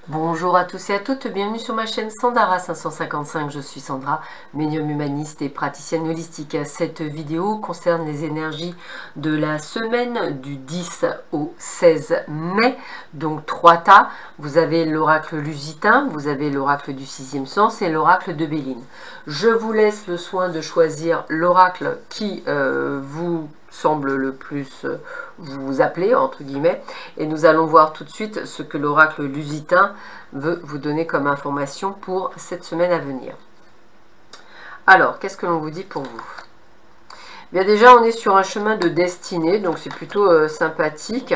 Bonjour à tous et à toutes, bienvenue sur ma chaîne Sandara 555, je suis Sandra, médium humaniste et praticienne holistique. Cette vidéo concerne les énergies de la semaine du 10 au 16 mai, donc 3 tas. Vous avez l'oracle lusitain, vous avez l'oracle du sixième sens et l'oracle de Béline. Je vous laisse le soin de choisir l'oracle qui vous semble le plus vous appeler, entre guillemets, et nous allons voir tout de suite ce que l'oracle lusitain veut vous donner comme information pour cette semaine à venir. Alors, qu'est-ce que l'on vous dit pour vous? Bien, déjà, on est sur un chemin de destinée, donc c'est plutôt sympathique,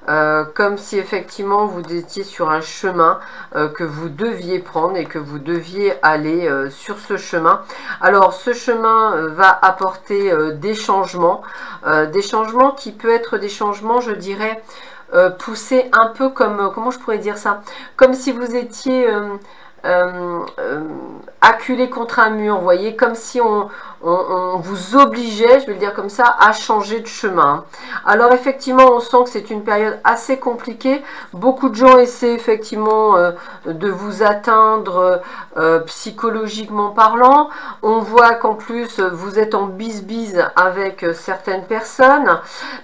comme si effectivement vous étiez sur un chemin que vous deviez prendre et que vous deviez aller sur ce chemin. Alors, ce chemin va apporter des changements qui peuvent être des changements, je dirais, poussés un peu comme, comment je pourrais dire ça, comme si vous étiez acculé contre un mur, vous voyez, comme si on vous obligeait, je vais le dire comme ça, à changer de chemin. Alors effectivement, on sent que c'est une période assez compliquée. Beaucoup de gens essaient effectivement de vous atteindre psychologiquement parlant. On voit qu'en plus, vous êtes en bise-bise avec certaines personnes.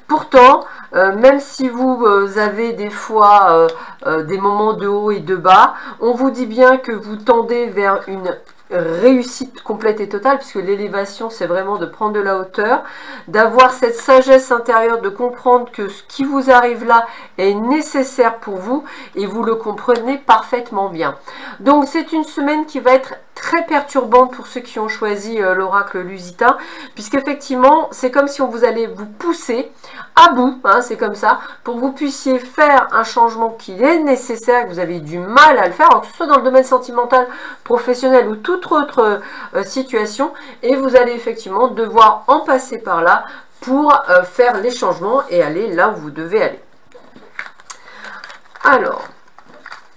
Pourtant, même si vous avez des fois des moments de haut et de bas, on vous dit bien que vous tendez vers une réussite complète et totale, puisque l'élévation, c'est vraiment de prendre de la hauteur, d'avoir cette sagesse intérieure, de comprendre que ce qui vous arrive là est nécessaire pour vous, et vous le comprenez parfaitement bien. Donc, c'est une semaine qui va être très perturbante pour ceux qui ont choisi l'oracle lusitain, puisqu'effectivement, c'est comme si on vous allait vous pousser à bout, hein, c'est comme ça, pour que vous puissiez faire un changement qui est nécessaire, que vous avez du mal à le faire, alors que ce soit dans le domaine sentimental, professionnel ou toute autre situation, et vous allez effectivement devoir en passer par là pour faire les changements et aller là où vous devez aller. Alors,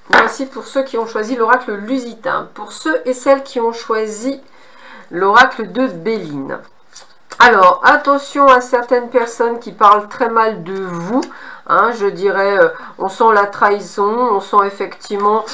voici pour ceux qui ont choisi l'oracle lusitain. Pour ceux et celles qui ont choisi l'oracle de Béline. Alors, attention à certaines personnes qui parlent très mal de vous. Hein, je dirais, on sent la trahison, on sent effectivement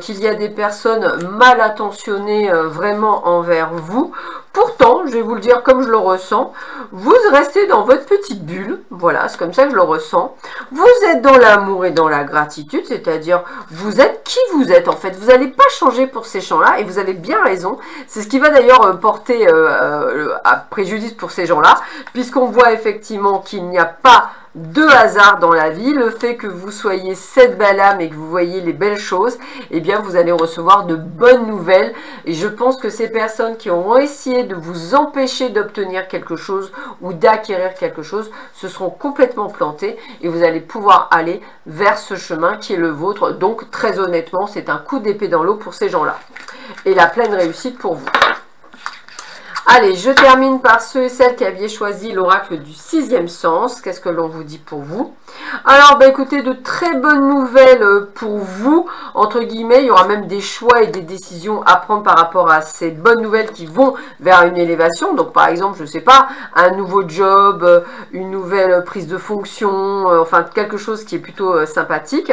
qu'il y a des personnes mal attentionnées vraiment envers vous. Pourtant, je vais vous le dire comme je le ressens, vous restez dans votre petite bulle, voilà, c'est comme ça que je le ressens. Vous êtes dans l'amour et dans la gratitude, c'est-à-dire vous êtes qui vous êtes en fait. Vous n'allez pas changer pour ces gens-là et vous avez bien raison. C'est ce qui va d'ailleurs porter à préjudice pour ces gens-là, puisqu'on voit effectivement qu'il n'y a pas de hasard dans la vie. Le fait que vous soyez cette belle âme et que vous voyez les belles choses, eh bien vous allez recevoir de bonnes nouvelles, et je pense que ces personnes qui ont essayé de vous empêcher d'obtenir quelque chose ou d'acquérir quelque chose se seront complètement plantées et vous allez pouvoir aller vers ce chemin qui est le vôtre. Donc très honnêtement, c'est un coup d'épée dans l'eau pour ces gens-là et la pleine réussite pour vous. Allez, je termine par ceux et celles qui avaient choisi l'oracle du sixième sens. Qu'est-ce que l'on vous dit pour vous? Alors, bah, écoutez, de très bonnes nouvelles pour vous, entre guillemets. Il y aura même des choix et des décisions à prendre par rapport à ces bonnes nouvelles qui vont vers une élévation. Donc, par exemple, je ne sais pas, un nouveau job, une nouvelle prise de fonction, enfin, quelque chose qui est plutôt sympathique.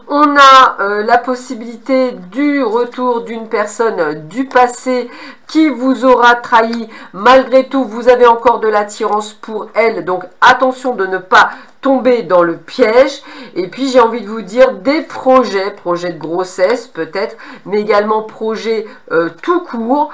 On a la possibilité du retour d'une personne du passé qui vous aura trahi. Malgré tout, vous avez encore de l'attirance pour elle, donc attention de ne pas tomber dans le piège. Et puis j'ai envie de vous dire des projets de grossesse peut-être, mais également projets tout court,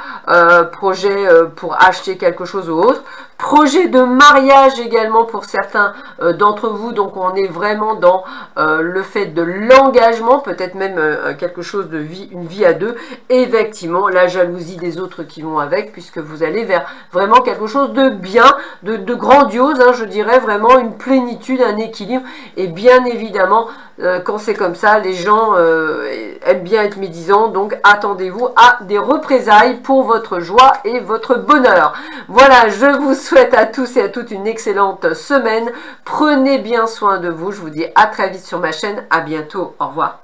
projets pour acheter quelque chose ou autre, projet de mariage également pour certains d'entre vous. Donc on est vraiment dans le fait de l'engagement, peut-être même quelque chose de vie, une vie à deux, et effectivement la jalousie des autres qui vont avec, puisque vous allez vers vraiment quelque chose de bien, de grandiose, hein, je dirais vraiment une plénitude, un équilibre. Et bien évidemment, quand c'est comme ça, les gens aiment bien être médisants, donc attendez-vous à des représailles pour votre joie et votre bonheur. Voilà, je vous souhaite à tous et à toutes une excellente semaine. Prenez bien soin de vous. Je vous dis à très vite sur ma chaîne. À bientôt. Au revoir.